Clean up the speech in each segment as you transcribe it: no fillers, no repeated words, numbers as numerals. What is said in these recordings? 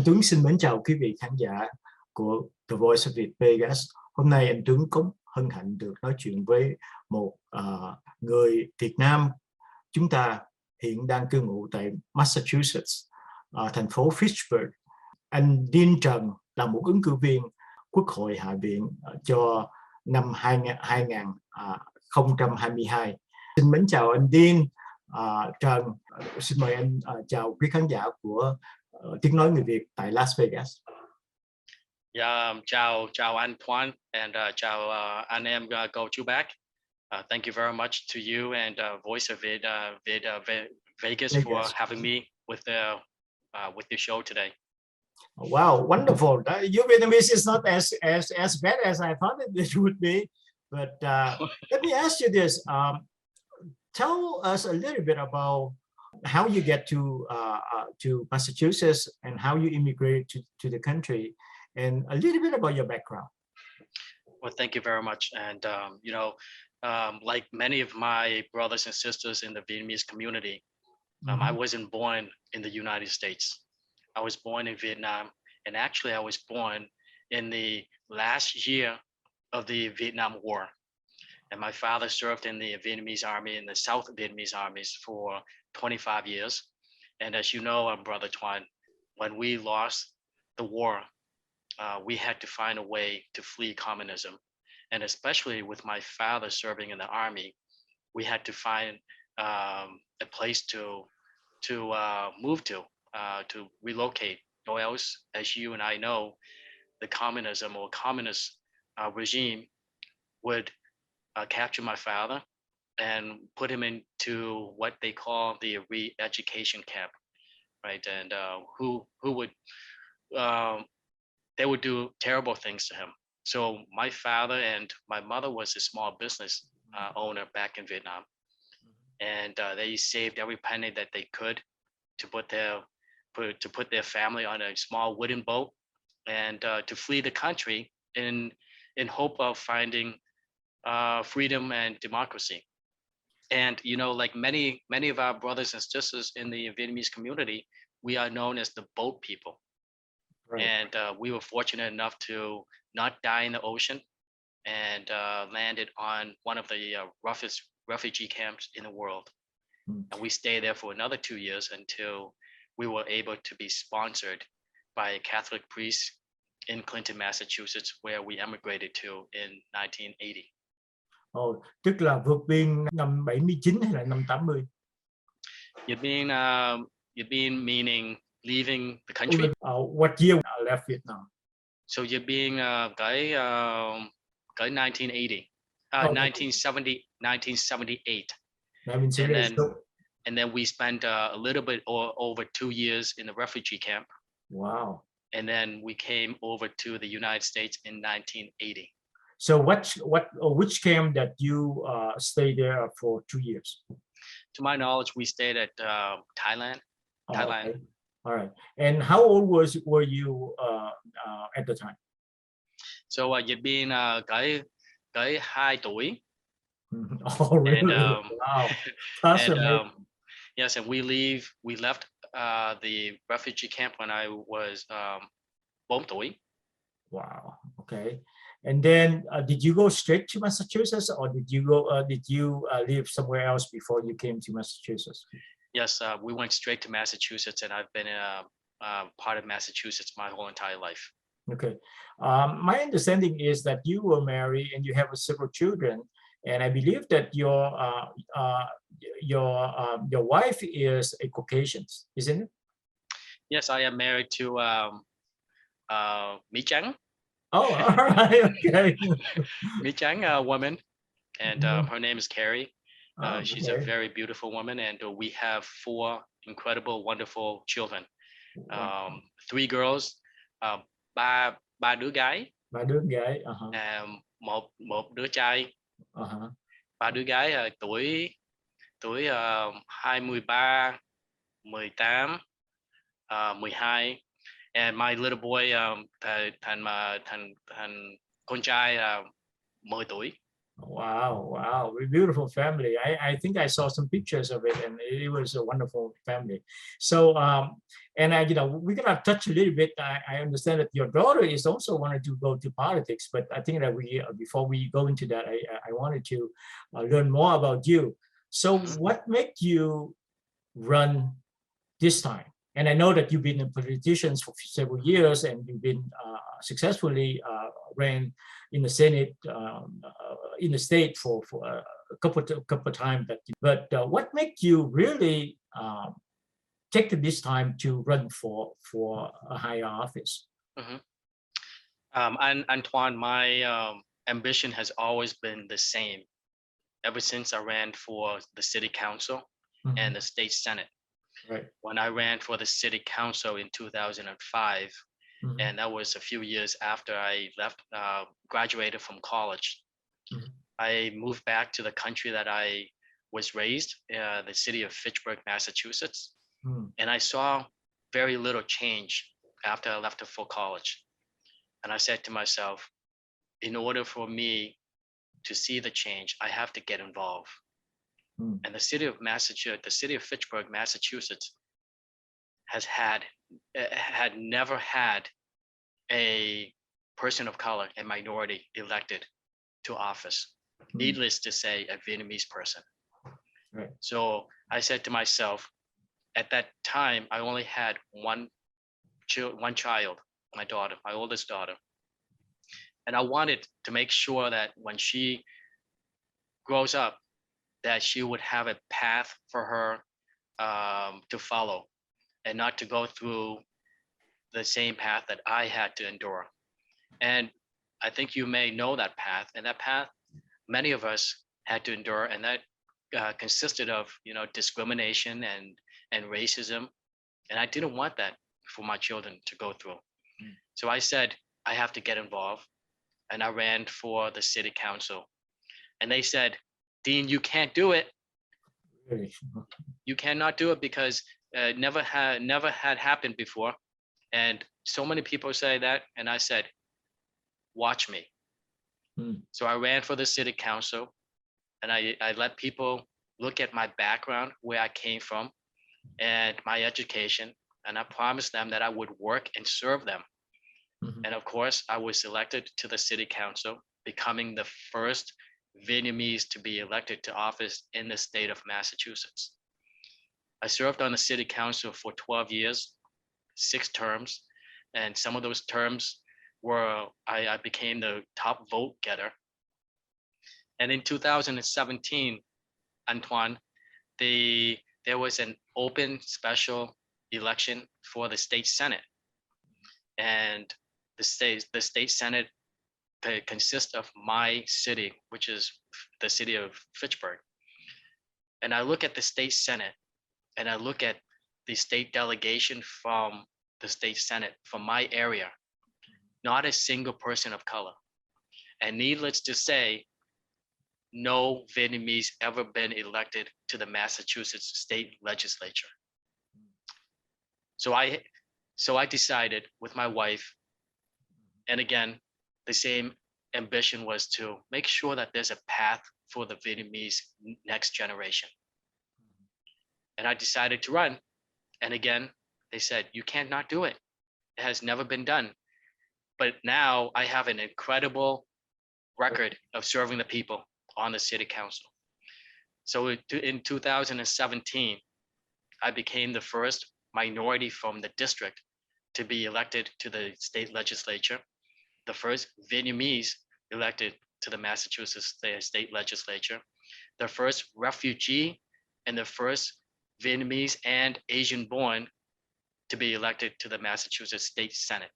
Tuấn xin mến chào quý vị khán giả của The Voice of Viet Vegas. Hôm nay anh Tuấn có hân hạnh được nói chuyện với một người Việt Nam. Chúng ta hiện đang cư ngụ tại Massachusetts, thành phố Fitchburg. Anh Dean Tran là một ứng cử viên Quốc hội Hạ viện cho năm 2022. Xin mến chào anh Dean Tran. Xin mời anh chào quý khán giả của tiếng nói người Việt tại Las Vegas. Chào anh Tran and chào anh em Go To Back. Thank you very much to you and Voice of Viet Vegas for having me with your show today. Wow, wonderful! Your Vietnamese is not as bad as I thought it would be, but let me ask you this: tell us a little bit about how you get to Massachusetts and how you immigrated to the country, and a little bit about your background. Well, thank you very much. And like many of my brothers and sisters in the Vietnamese community, I wasn't born in the United States. I was born in Vietnam, and actually I was born in the last year of the Vietnam War. And my father served in the Vietnamese army, in the South Vietnamese armies for 25 years. And as you know, Brother Tran, when we lost the war, we had to find a way to flee communism. And especially with my father serving in the army, we had to find a place to move to relocate, or else, as you and I know, the communism or communist regime would capture my father and put him into what they call the re-education camp, right? And they would do terrible things to him. So my father and my mother was a small business owner back in Vietnam, and they saved every penny that they could to put their family on a small wooden boat and to flee the country in hope of finding freedom and democracy. And like many of our brothers and sisters in the Vietnamese community, we are known as the boat people. Right. And we were fortunate enough to not die in the ocean and landed on one of the roughest refugee camps in the world. And we stayed there for another 2 years until we were able to be sponsored by a Catholic priest in Clinton, Massachusetts, where we emigrated to in 1980. Tức là vượt biên năm 79 hay là năm 80? You've been meaning leaving the country. What year I left Vietnam? So you're being cái 1980, 1970, 1978. And then we spent a little bit over 2 years in the refugee camp. Wow. And then we came over to the United States in 1980. So which camp that you stayed there for 2 years? To my knowledge, we stayed at Thailand. Thailand. Okay. All right. And how old were you at the time? So you've been cái 2 tuổi. Oh, really? And, wow. That's amazing. Yes, and we left the refugee camp when I was 4 tuổi. Wow. Okay. And then did you go straight to Massachusetts, or did you live somewhere else before you came to Massachusetts? Yes, we went straight to Massachusetts, and I've been part of Massachusetts my whole entire life. Okay. My understanding is that you were married and you have several children, and I believe that your wife is a Caucasian, isn't it? Yes, I am married to Mỹ Trắng. Oh, all right. Okay. Mỹ Trắng, a woman, and her name is Carrie. She's a very beautiful woman, and we have 4 incredible, wonderful children. 3 girls, 3 đứa gái. 3 đứa gái. Một đứa trai. 3 đứa gái tuổi 23, 18, 12. And my little boy thành con trai 10 tuổi. Wow, wow, beautiful family. I think I saw some pictures of it, and it was a wonderful family. So, and we're gonna touch a little bit. I understand that your daughter is also wanted to go to politics, but I think that before we go into that, I wanted to learn more about you. So, Mhm. what made you run this time? And I know that you've been a politician for several years, and you've been successfully ran in the Senate, in the state for a couple of times. But what made you really take this time to run for a higher office? Mhm. And Antoine, my ambition has always been the same ever since I ran for the city council and Mhm. the state senate. Right. When I ran for the city council in 2005, Mhm. and that was a few years after I left, graduated from college, Mhm. I moved back to the country that I was raised, the city of Fitchburg, Massachusetts, Mhm. and I saw very little change after I left for college. And I said to myself, in order for me to see the change, I have to get involved. Mhm. And the city of Massachusetts, the city of Fitchburg, Massachusetts, has had never had a person of color, a minority, elected to office. Mhm. Needless to say, a Vietnamese person. Right. So I said to myself, at that time, I only had one child, my daughter, my oldest daughter, and I wanted to make sure that when she grows up, that she would have a path for her to follow, and not to go through the same path that I had to endure. And I think you may know that path, and that path many of us had to endure, and that consisted of discrimination and racism, and I didn't want that for my children to go through. Mm. So I said I have to get involved, and I ran for the city council, and they said, Dean, you can't do it. Really. You cannot do it because never had happened before. And so many people say that, and I said, watch me. Mm. So I ran for the city council, and I let people look at my background, where I came from, and my education, and I promised them that I would work and serve them. Mhm. And of course, I was elected to the city council, becoming the first Vietnamese to be elected to office in the state of Massachusetts. I served on the city council for 12 years, 6 terms, and some of those terms were I became the top vote getter. And in 2017, Antoine, there was an open special election for the state senate, and the state senate consists of my city, which is the city of Fitchburg. And I look at the state senate, and I look at the state delegation from the state senate from my area, not a single person of color. And needless to say, no Vietnamese ever been elected to the Massachusetts state legislature. So I decided with my wife, and again, the same ambition was to make sure that there's a path for the Vietnamese next generation. And I decided to run. And again, they said, you can't not do it. It has never been done. But now I have an incredible record of serving the people on the city council. So in 2017, I became the first minority from the district to be elected to the state legislature, the first Vietnamese elected to the Massachusetts state legislature, the first refugee, and the first Vietnamese and Asian born to be elected to the Massachusetts state senate.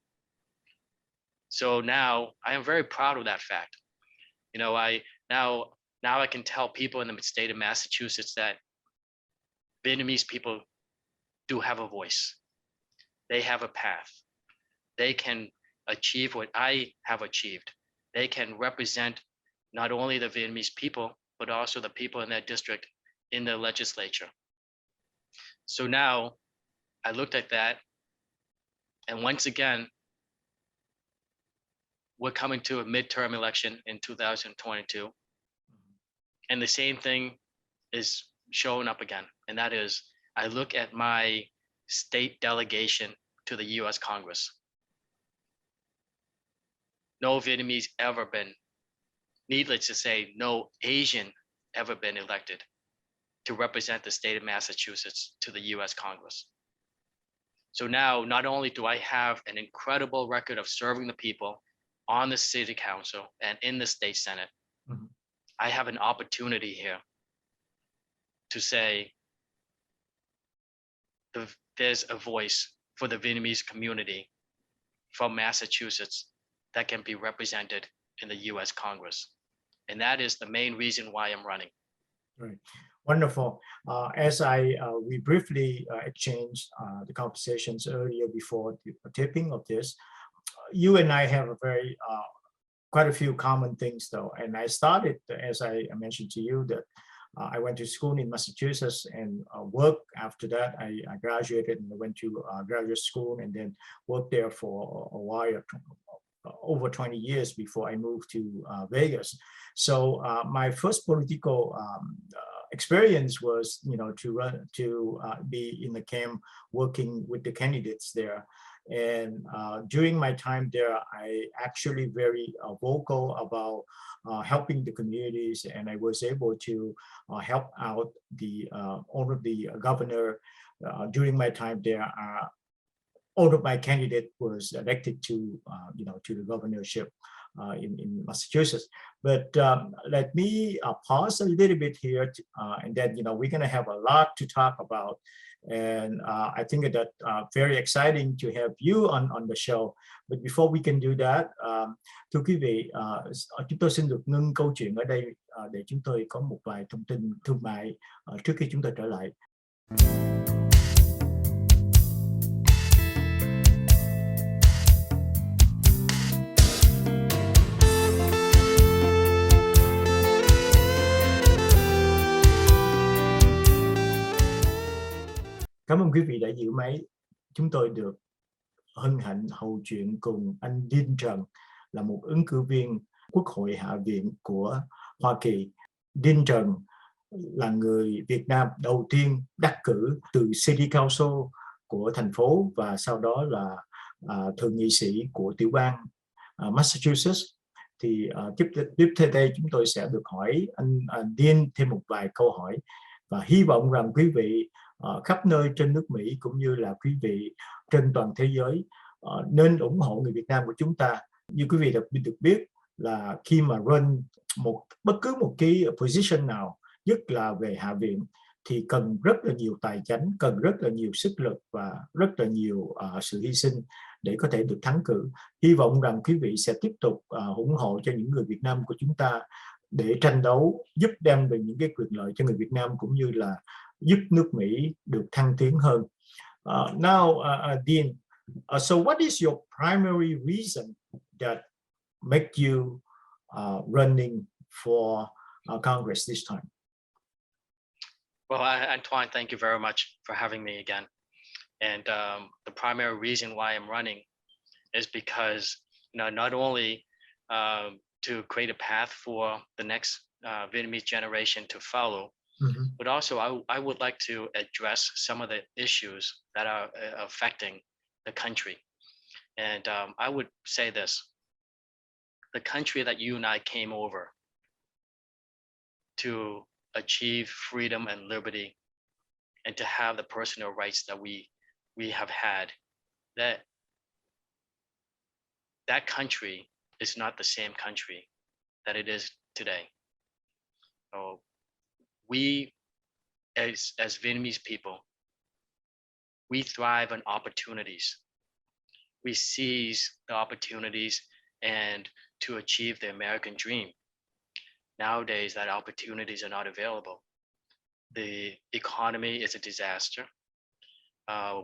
So now I am very proud of that fact. I now I can tell people in the state of Massachusetts that Vietnamese people do have a voice. They have a path. They can achieve what I have achieved. They can represent not only the Vietnamese people, but also the people in that district in the legislature. So now I looked at that, and once again, we're coming to a midterm election in 2022. And the same thing is showing up again. And that is, I look at my state delegation to the US Congress. No Vietnamese ever been, needless to say, no Asian ever been elected to represent the state of Massachusetts to the US Congress. So now, not only do I have an incredible record of serving the people on the city council and in the state senate, Mhm. I have an opportunity here to say there's a voice for the Vietnamese community from Massachusetts that can be represented in the US Congress. And that is the main reason why I'm running. Right. Wonderful. As we briefly exchanged the conversations earlier before the taping of this, you and I have a very quite a few common things though. And I started, as I mentioned to you, that I went to school in Massachusetts and worked after that. I graduated and went to graduate school and then worked there for a while, over 20 years before I moved to Vegas. So my first political experience was, to be in the camp working with the candidates there. And during my time there, I actually very vocal about helping the communities, and I was able to help out all of the governor during my time there. All of my candidate was elected to the governorship in Massachusetts. But let me pause a little bit here, and then we're going to have a lot to talk about. And I think that very exciting to have you on the show. But before we can do that, thưa quý vị, chúng tôi xin được ngưng câu chuyện ở đây để chúng tôi có một vài thông tin thương mại trước khi chúng tôi trở lại. Cảm ơn quý vị đã giữ máy. Chúng tôi được hân hạnh hầu chuyện cùng anh Dean Tran, là một ứng cử viên Quốc hội Hạ viện của Hoa Kỳ. Dean Tran là người Việt Nam đầu tiên đắc cử từ City Council của thành phố và sau đó là thượng nghị sĩ của tiểu bang Massachusetts. Thì tiếp theo đây chúng tôi sẽ được hỏi anh Dean thêm một vài câu hỏi và hy vọng rằng quý vị khắp nơi trên nước Mỹ cũng như là quý vị trên toàn thế giới nên ủng hộ người Việt Nam của chúng ta. Như quý vị được biết là khi mà run bất cứ một cái position nào, nhất là về Hạ viện, thì cần rất là nhiều tài chánh, cần rất là nhiều sức lực và rất là nhiều sự hy sinh để có thể được thắng cử. Hy vọng rằng quý vị sẽ tiếp tục ủng hộ cho những người Việt Nam của chúng ta để tranh đấu, giúp đem về những cái quyền lợi cho người Việt Nam cũng như là giúp nước Mỹ được thăng tiến hơn. Now, Dean, so what is your primary reason that make you running for Congress this time? Well, Antoine, thank you very much for having me again. And the primary reason why I'm running is because, not only to create a path for the next Vietnamese generation to follow, but also I would like to address some of the issues that are affecting the country. And I would say this: the country that you and I came over to achieve freedom and liberty and to have the personal rights that we have had, that country is not the same country that it is today. So we, as Vietnamese people, we thrive on opportunities. We seize the opportunities and to achieve the American dream. Nowadays, that opportunities are not available. The economy is a disaster.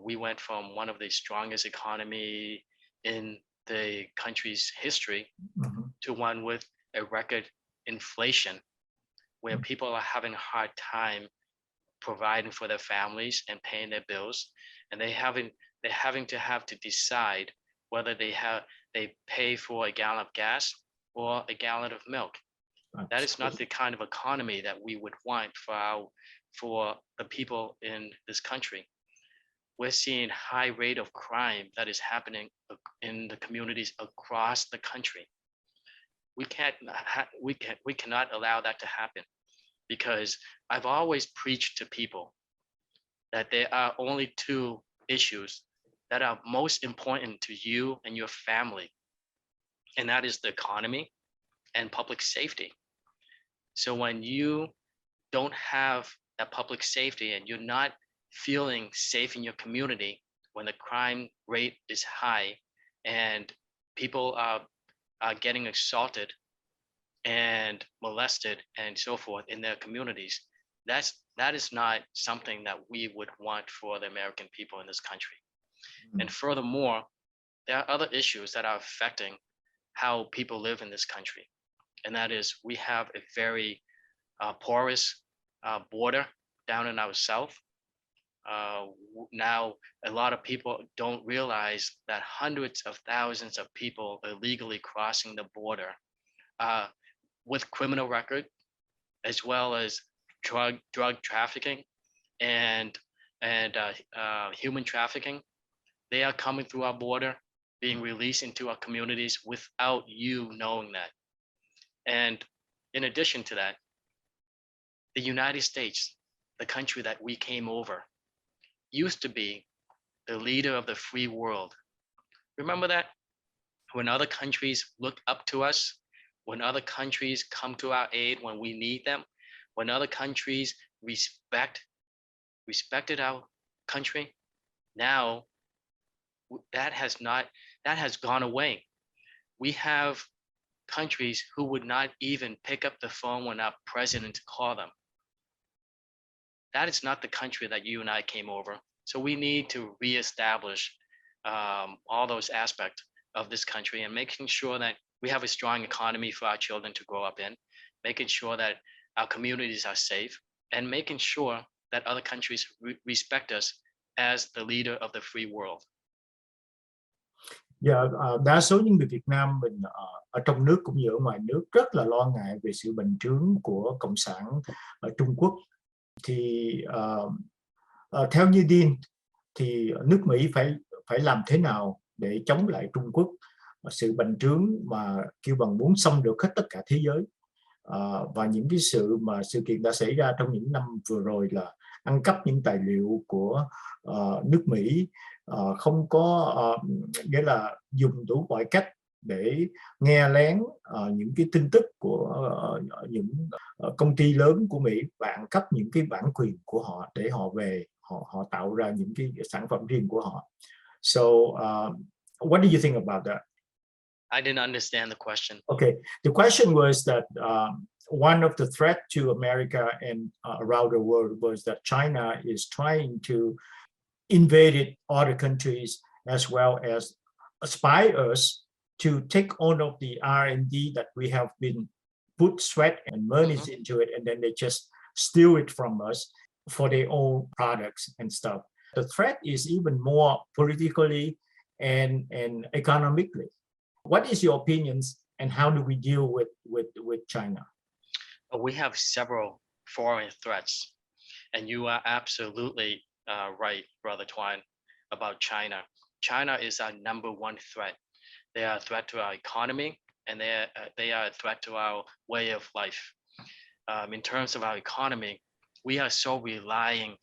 We went from one of the strongest economy in the country's history to one with a record inflation, where people are having a hard time providing for their families and paying their bills, and they're having to decide whether they pay for a gallon of gas or a gallon of milk. That is not the kind of economy that we would want for the people in this country. We're seeing high rate of crime that is happening in the communities across the country. We cannot allow that to happen, because I've always preached to people that there are only two issues that are most important to you and your family, and that is the economy and public safety. So when you don't have that public safety and you're not feeling safe in your community, when the crime rate is high and people are getting assaulted and molested and so forth in their communities, that is not something that we would want for the American people in this country. And furthermore, there are other issues that are affecting how people live in this country. And that is, we have a very porous border down in our south. Now, a lot of people don't realize that hundreds of thousands of people illegally crossing the border with criminal record, as well as drug trafficking and human trafficking. They are coming through our border, being released into our communities without you knowing that. And in addition to that, the United States, the country that we came over, used to be the leader of the free world. Remember that? When other countries look up to us, when other countries come to our aid when we need them, when other countries respected our country, now that has gone away. We have countries who would not even pick up the phone when our president called them. That is not the country that you and I came over. So we need to reestablish all those aspects of this country, and making sure that we have a strong economy for our children to grow up in, making sure that our communities are safe, and making sure that other countries respect us as the leader of the free world. Đa số những người Việt Nam mình ở trong nước cũng như ở ngoài nước rất là lo ngại về sự bành trướng của Cộng sản ở Trung Quốc. Thì theo như Dean thì nước Mỹ phải làm thế nào để chống lại Trung Quốc, sự bành trướng mà kêu bằng muốn xâm lược hết tất cả thế giới, và những cái sự kiện đã xảy ra trong những năm vừa rồi là ăn cắp những tài liệu của nước Mỹ, không có nghĩa là dùng đủ mọi cách để nghe lén những cái tin tức của những công ty lớn của Mỹ và ăn cắp những cái bản quyền của họ để họ về họ tạo ra những cái sản phẩm riêng của họ. So what do you think about that? I didn't understand the question. Okay, the question was that one of the threat to America and around the world was that China is trying to invade other countries as well as spy us to take all of the R&D that we have been put sweat and money into it, and then they just steal it from us for their own products and stuff. The threat is even more politically and economically. What is your opinions, and how do we deal with China? We have several foreign threats, and you are absolutely right, Brother Tran, about China. China is our number one threat. They are a threat to our economy, and they are a threat to our way of life. In terms of our economy, we are so rely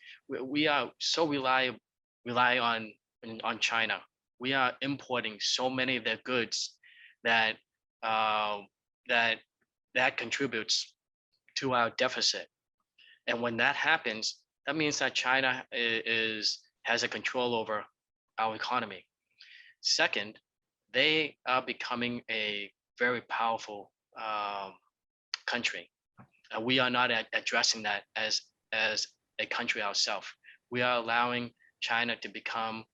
on China. We are importing so many of their goods that contributes to our deficit. And when that happens, that means that China has a control over our economy. Second, they are becoming a very powerful country. We are not addressing that as a country ourselves. We are allowing China to become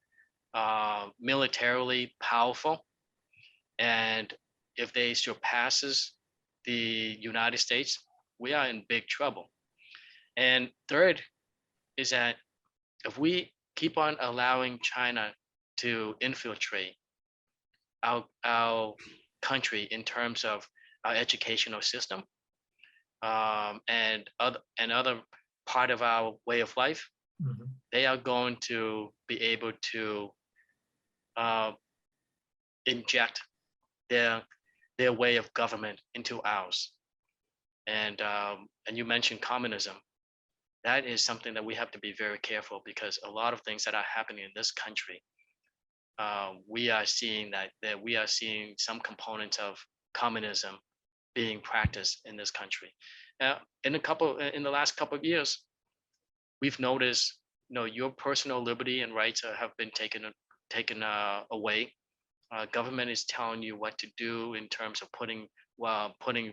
militarily powerful, and if they surpasses the United States, we are in big trouble. And third is that if we keep on allowing China to infiltrate our country in terms of our educational system, and other part of our way of life, Mhm. they are going to be able to uh, inject their way of government into ours. And you mentioned communism. That is something that we have to be very careful, because a lot of things that are happening in this country, we are seeing that we are seeing some components of communism being practiced in this country. In the last couple of years, we've noticed, your personal liberty and rights have been taken away. Government is telling you what to do in terms of putting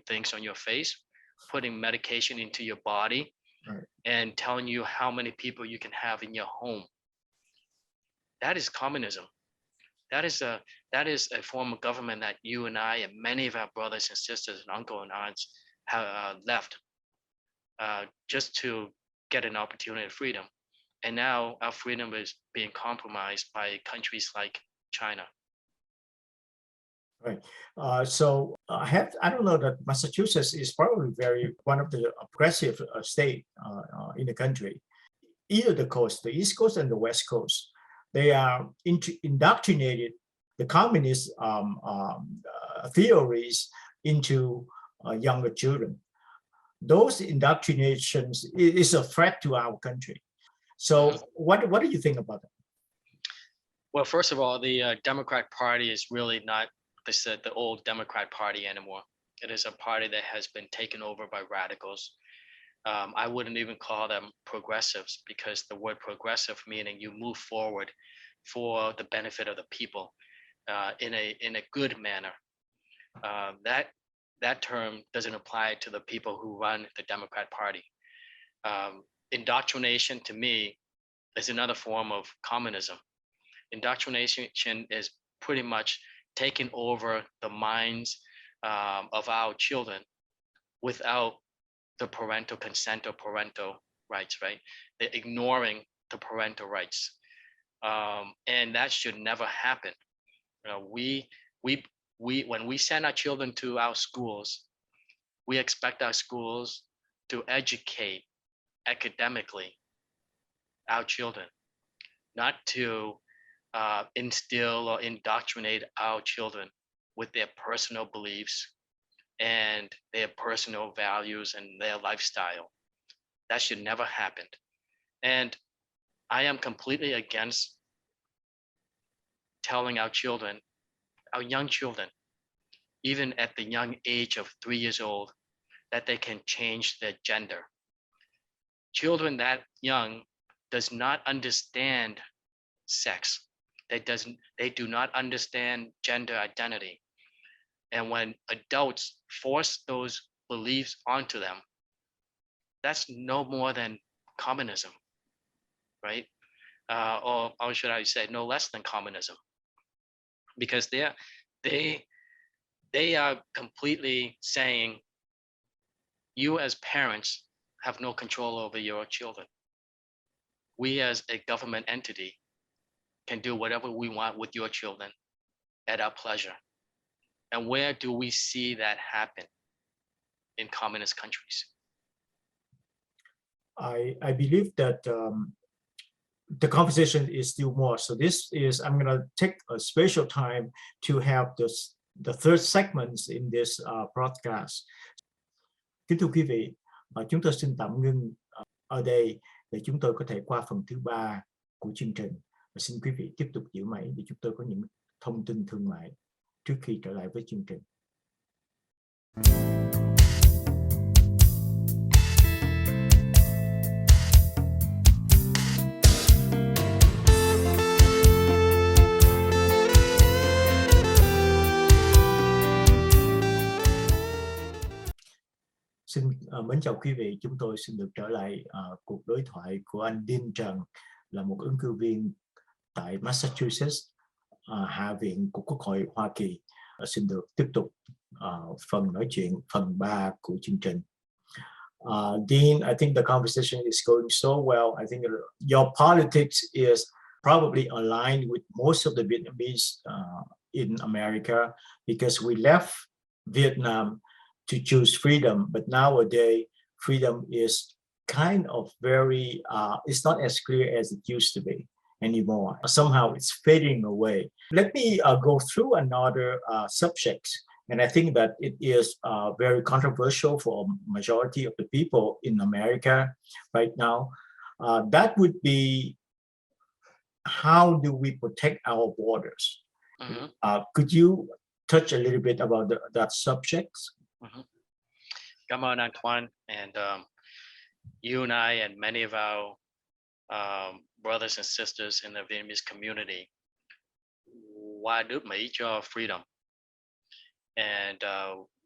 things on your face, putting medication into your body, Right. and telling you how many people you can have in your home. That is communism. That is a form of government that you and I and many of our brothers and sisters and uncles and aunts have left just to get an opportunity of freedom. And now our freedom is being compromised by countries like China. Right. So I don't know that Massachusetts is probably one of the progressive state in the country. Either the coast, the East Coast and the West Coast, they are indoctrinated the communist theories into younger children. Those indoctrinations is a threat to our country. So what do you think about that? Well, first of all, the Democrat Party is really not the old Democrat Party anymore. It is a party that has been taken over by radicals. I wouldn't even call them progressives, because the word progressive meaning you move forward for the benefit of the people in a good manner. That term doesn't apply to the people who run the Democrat Party. Indoctrination to me is another form of communism. Indoctrination is pretty much taking over the minds of our children without the parental consent or parental rights, right? They're ignoring the parental rights. And that should never happen. We when we send our children to our schools, we expect our schools to educate academically our children, not to instill or indoctrinate our children with their personal beliefs and their personal values and their lifestyle. That should never happen. And I am completely against telling our children, our young children, even at the young age of 3 years old, that they can change their gender. Children that young does not understand sex. They do not understand gender identity. And when adults force those beliefs onto them, that's no more than communism, right? Or should I say, no less than communism, because they are completely saying, you as parents have no control over your children. We as a government entity can do whatever we want with your children at our pleasure. And where do we see that happen in communist countries? I believe that the conversation is still more. So I'm going to take a special time to have the third segment in this broadcast. Kính thưa quý vị, chúng tôi xin tạm ngưng ở đây để chúng tôi có thể qua phần thứ 3 của chương trình. Và xin quý vị tiếp tục giữ máy để chúng tôi có những thông tin thương mại trước khi trở lại với chương trình. Xin mến chào quý vị, chúng tôi xin được trở lại cuộc đối thoại của anh Dean Tran, là một ứng cử viên tại Massachusetts, Hạ viện của Quốc hội Hoa Kỳ. Xin được tiếp tục phần nói chuyện, phần 3 của chương trình. Dean, I think the conversation is going so well. I think your politics is probably aligned with most of the Vietnamese in America, because we left Vietnam to choose freedom. But nowadays, freedom is kind of very, it's not as clear as it used to be anymore. Somehow it's fading away. Let me go through another subject. And I think that it is very controversial for a majority of the people in America right now. That would be, how do we protect our borders? Could you touch a little bit about that subject? Come on, Antoine, and you and I and many of our brothers and sisters in the Vietnamese community, qua nước Mỹ cho freedom. And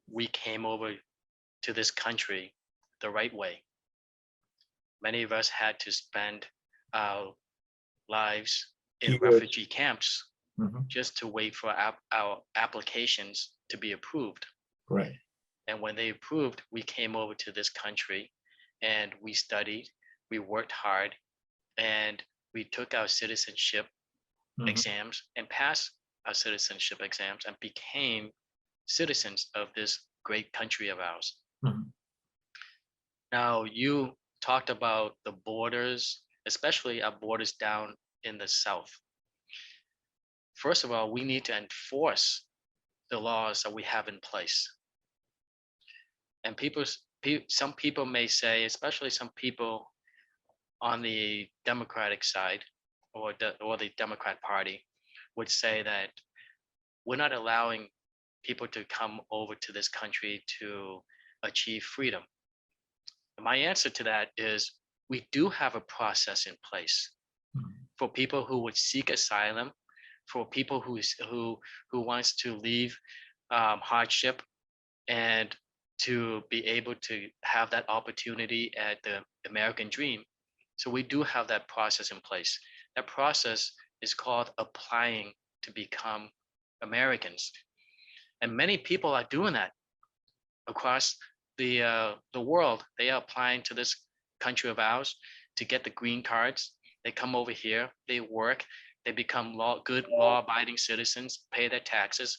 we came over to this country the right way. Many of us had to spend our lives in refugee camps just to wait for our applications to be approved. Right. And when they approved, we came over to this country and we studied, we worked hard, and we took our citizenship exams and passed our citizenship exams and became citizens of this great country of ours. Now, you talked about the borders, especially our borders down in the south. First of all, we need to enforce the laws that we have in place. And some people may say, especially some people on the Democratic side or the Democrat Party would say that we're not allowing people to come over to this country to achieve freedom. My answer to that is we do have a process in place for people who would seek asylum, for people who wants to leave hardship and to be able to have that opportunity at the American dream. So we do have that process in place. That process is called applying to become Americans. And many people are doing that across the world. They are applying to this country of ours to get the green cards. They come over here, they work, they become good law-abiding citizens, pay their taxes,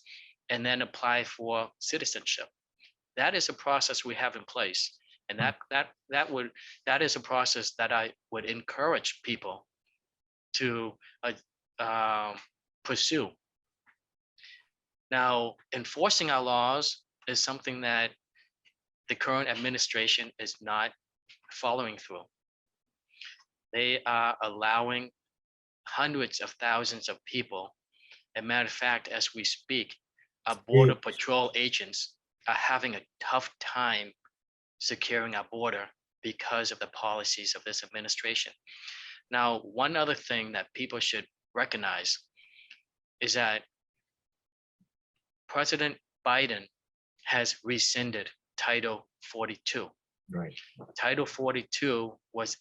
and then apply for citizenship. That is a process we have in place, and that is a process that I would encourage people to pursue. Now, enforcing our laws is something that the current administration is not following through. They are allowing hundreds of thousands of people. As a matter of fact, as we speak, our border patrol agents are having a tough time securing our border because of the policies of this administration. Now, one other thing that people should recognize is that President Biden has rescinded Title 42. Right. Title 42 was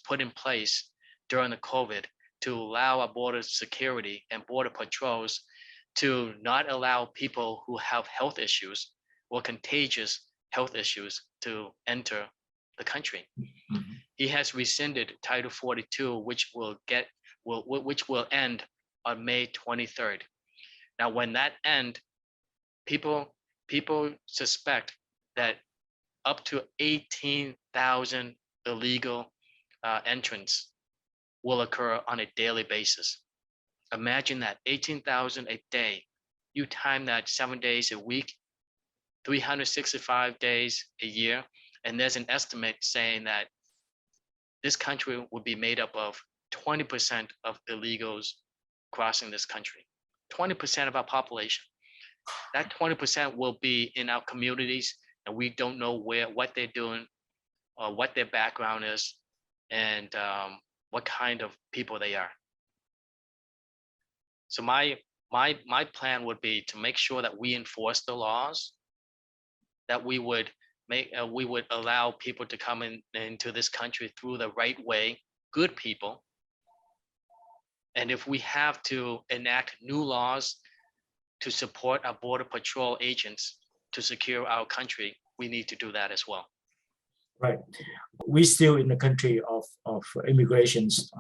put in place during the COVID to allow our border security and border patrols to not allow people who have health issues or contagious health issues to enter the country. He has rescinded Title 42, which will end on May 23rd. Now, when that ends, people suspect that up to 18,000 illegal entrants will occur on a daily basis. Imagine that, 18,000 a day. You time that 7 days a week, 365 days a year, and there's an estimate saying that this country will be made up of 20% of illegals crossing this country. 20% of our population. That 20% will be in our communities, and we don't know what they're doing, what their background is, and what kind of people they are. So my plan would be to make sure that we enforce the laws, that we would allow people to come into this country through the right way, good people. And if we have to enact new laws to support our border patrol agents to secure our country, we need to do that as well. Right. We still in the country of immigrations.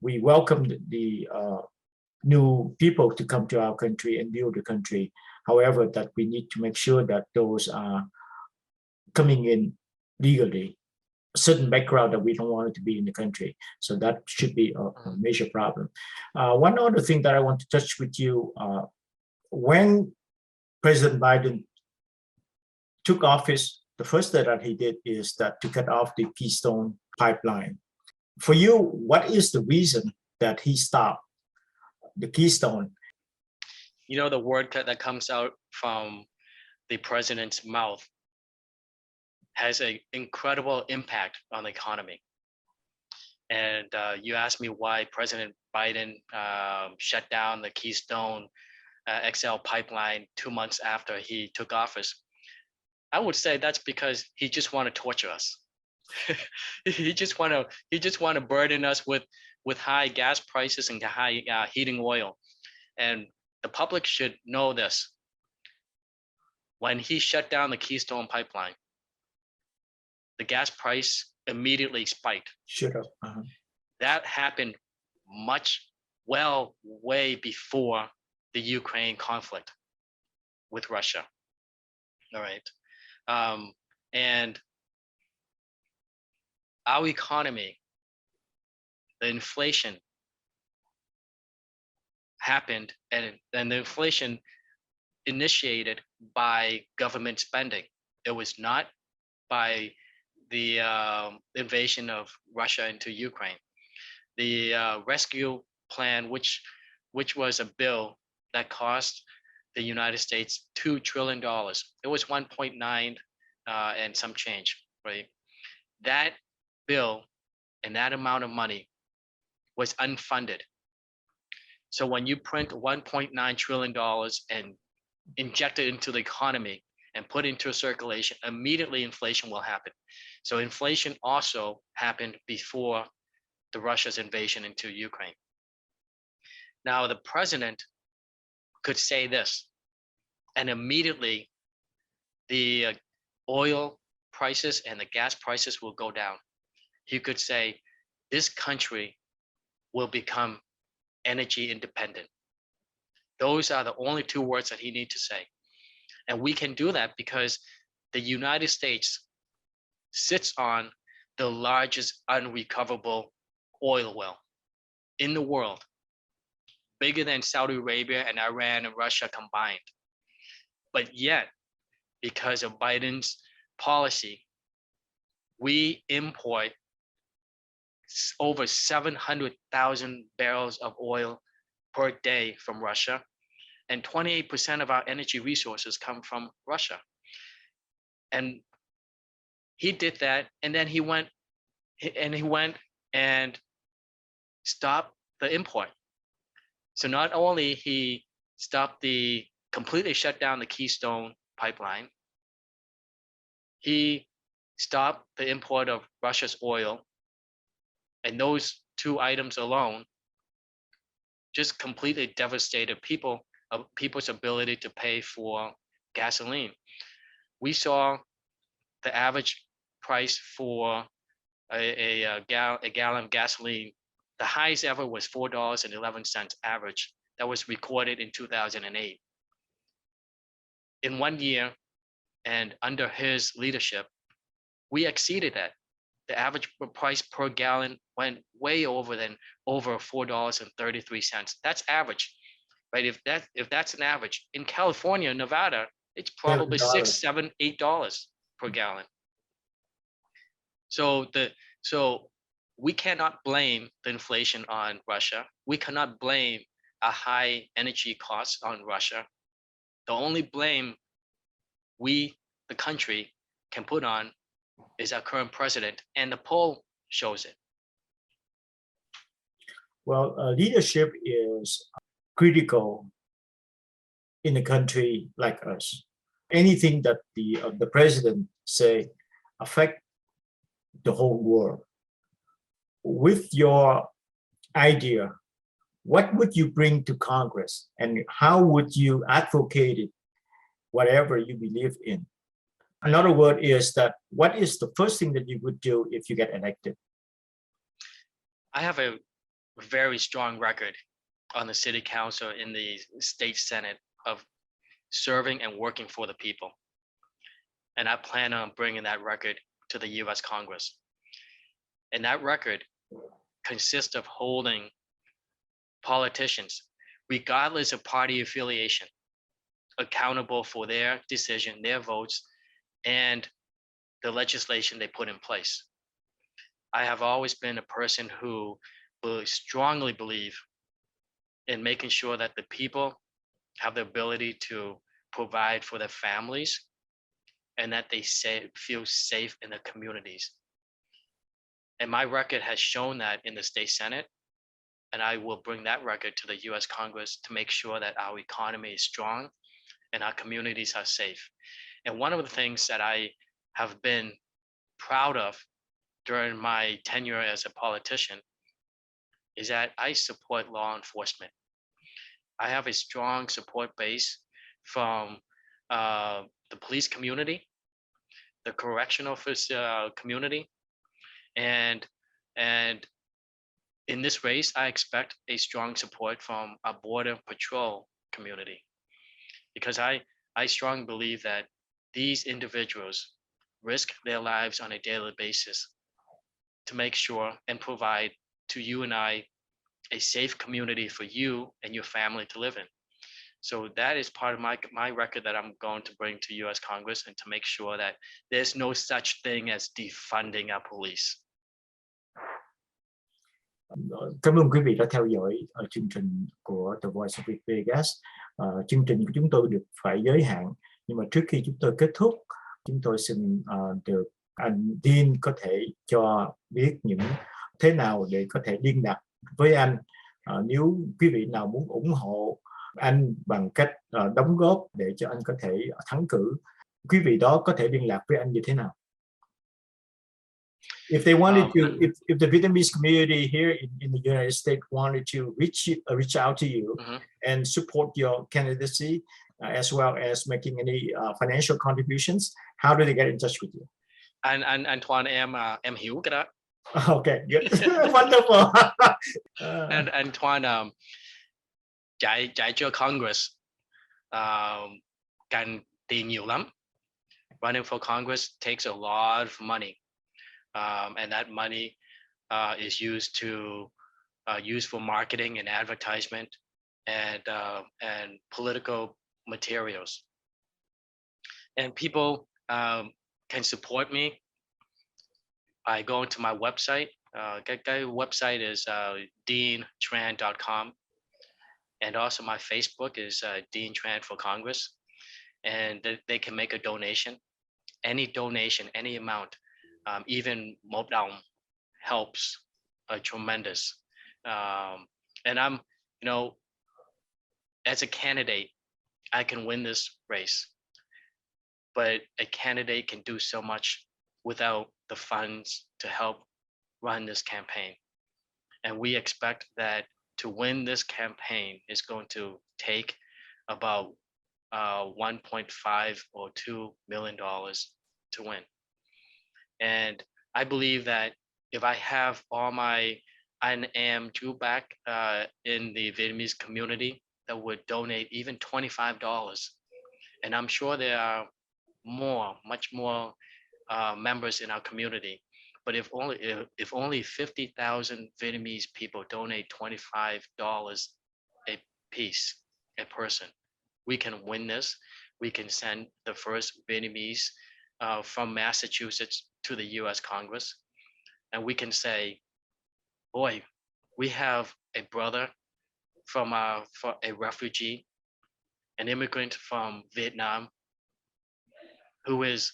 We welcome the new people to come to our country and build the country. However, that we need to make sure that those are coming in legally, a certain background that we don't want it to be in the country. So that should be a major problem. One other thing that I want to touch with you, when President Biden took office, the first thing that he did is that to cut off the Keystone pipeline. For you, what is the reason that he stopped the Keystone? You know, the word that comes out from the president's mouth has an incredible impact on the economy. And you asked me why President Biden shut down the Keystone XL pipeline 2 months after he took office. I would say that's because he just want to torture us. he just want to burden us with high gas prices and high heating oil. And the public should know this. When he shut down the Keystone pipeline, the gas price immediately spiked. Should have. That happened way before the Ukraine conflict with Russia. All right. And our economy, the inflation happened, and the inflation initiated by government spending. It was not by the invasion of Russia into Ukraine. The rescue plan, which was a bill that cost the United States $2 trillion. It was 1.9 and some change, right? That bill and that amount of money was unfunded. So when you print $1.9 trillion and inject it into the economy and put into circulation, immediately inflation will happen. So inflation also happened before the Russia's invasion into Ukraine. Now the president could say this, and immediately the oil prices and the gas prices will go down. He could say, this country will become energy independent. Those are the only two words that he needs to say. And we can do that because the United States sits on the largest unrecoverable oil well in the world, bigger than Saudi Arabia and Iran and Russia combined. But yet, because of Biden's policy, we import over 700,000 barrels of oil per day from Russia, and 28% of our energy resources come from Russia. And he did that, and then he went and stopped the import. So not only he stopped completely shut down the Keystone pipeline, he stopped the import of Russia's oil, and those two items alone just completely devastated people's ability to pay for gasoline. We saw the average price for a gallon of gasoline, the highest ever was $4.11 average. That was recorded in 2008. In 1 year, and under his leadership, we exceeded that. The average price per gallon went way over $4.33. That's average, right? If that's an average in California, Nevada, it's probably $6, $7, $8 per gallon. So we cannot blame the inflation on Russia. We cannot blame a high energy costs on Russia. The only blame we, the country, can put on is our current president, and the poll shows it. Well, leadership is critical in a country like us. Anything that the president say affect the whole world. With your idea, what would you bring to Congress, and how would you advocate it, whatever you believe in? Another word is that what is the first thing that you would do if you get elected? I have a very strong record on the city council in the state senate of serving and working for the people. And I plan on bringing that record to the US Congress. And that record consists of holding politicians, regardless of party affiliation, accountable for their decision, their votes, and the legislation they put in place. I have always been a person who strongly believe in making sure that the people have the ability to provide for their families and that they feel safe in their communities. And my record has shown that in the state Senate, and I will bring that record to the US Congress to make sure that our economy is strong and our communities are safe. And one of the things that I have been proud of during my tenure as a politician is that I support law enforcement. I have a strong support base from the police community, the correctional community, and in this race, I expect a strong support from our border patrol community, because I strongly believe that these individuals risk their lives on a daily basis to make sure and provide to you and I a safe community for you and your family to live in. So that is part of my record that I'm going to bring to US Congress, and to make sure that there's no such thing as defunding our police. Cảm ơn quý vị đã theo dõi chương trình của The Voice of Viet Vegas. Chương trình của chúng tôi được phải giới hạn, nhưng mà trước khi chúng tôi kết thúc, chúng tôi xin được anh Dean có thể cho biết những thế nào để có thể liên lạc với anh. Nếu quý vị nào muốn ủng hộ anh bằng cách đóng góp để cho anh có thể thắng cử, quý vị đó có thể liên lạc với anh như thế nào? If they wanted to, if the Vietnamese community here in the United States wanted to reach out to you and support your candidacy, as well as making any financial contributions, how do they get in touch with you? Anh Tran, em hiểu cái đó. Okay, good. Wonderful. And Tran chạy cho Congress cần tiền nhiều lắm. Running for Congress takes a lot of money. And that money is used for marketing and advertisement and political materials. And people can support me by going to my website. Cái website is deantran.com, and also my Facebook is Dean Tran for Congress, and they can make a donation. Any donation, any amount. Even $1 helps tremendous. And I'm, as a candidate, I can win this race, but a candidate can do so much without the funds to help run this campaign. And we expect that to win this campaign is going to take about $1.5 or $2 million to win. And I believe that if I have all my Drew back in the Vietnamese community that would donate even $25, and I'm sure there are much more members in our community, but if only 50,000 Vietnamese people donate $25 a piece, a person, we can win this. We can send the first Vietnamese from Massachusetts to the US Congress, and we can say, boy, we have a brother from a refugee, an immigrant from Vietnam, who is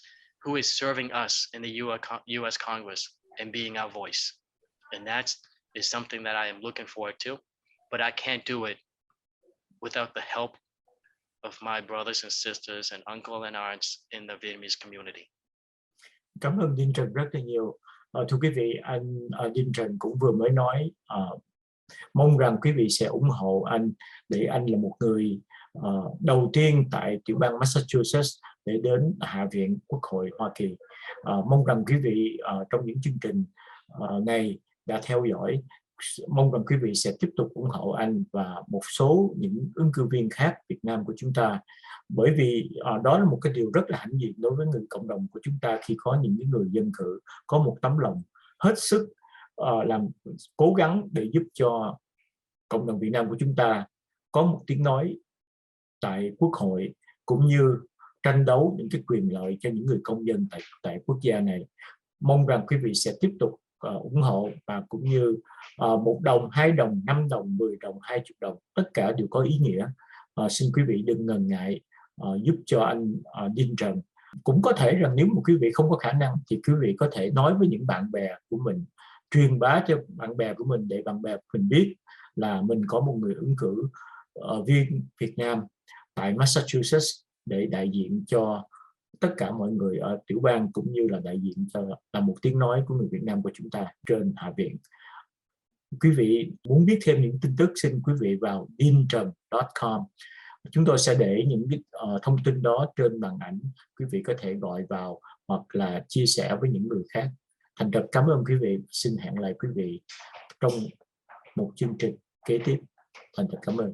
serving us in the US Congress and being our voice. And that is something that I am looking forward to, but I can't do it without the help of my brothers and sisters and uncle and aunts in the Vietnamese community. Cảm ơn Dean Tran rất là nhiều. Thưa quý vị, anh Dean Tran cũng vừa mới nói mong rằng quý vị sẽ ủng hộ anh, để anh là một người đầu tiên tại tiểu bang Massachusetts để đến Hạ viện Quốc hội Hoa Kỳ. Mong rằng quý vị trong những chương trình này đã theo dõi mong rằng quý vị sẽ tiếp tục ủng hộ anh và một số những ứng cử viên khác Việt Nam của chúng ta, bởi vì đó là một cái điều rất là hãnh diện đối với người cộng đồng của chúng ta khi có những người dân cử có một tấm lòng hết sức làm cố gắng để giúp cho cộng đồng Việt Nam của chúng ta có một tiếng nói tại Quốc hội, cũng như tranh đấu những cái quyền lợi cho những người công dân tại quốc gia này. Mong rằng quý vị sẽ tiếp tục ủng hộ, và cũng như 1 đồng, 2 đồng, 5 đồng, 10 đồng, 20 đồng, tất cả đều có ý nghĩa. Xin quý vị đừng ngần ngại giúp cho anh Dean Tran. Cũng có thể rằng nếu mà quý vị không có khả năng thì quý vị có thể nói với những bạn bè của mình, truyền bá cho bạn bè của mình để bạn bè của mình biết là mình có một người ứng cử viên Việt Nam tại Massachusetts để đại diện cho tất cả mọi người ở tiểu bang, cũng như là đại diện cho là một tiếng nói của người Việt Nam của chúng ta trên Hạ viện. Quý vị muốn biết thêm những tin tức, xin quý vị vào deantran.com. Chúng tôi sẽ để những thông tin đó trên màn ảnh, quý vị có thể gọi vào hoặc là chia sẻ với những người khác. Thành thật cảm ơn quý vị, xin hẹn lại quý vị trong một chương trình kế tiếp. Thành thật cảm ơn.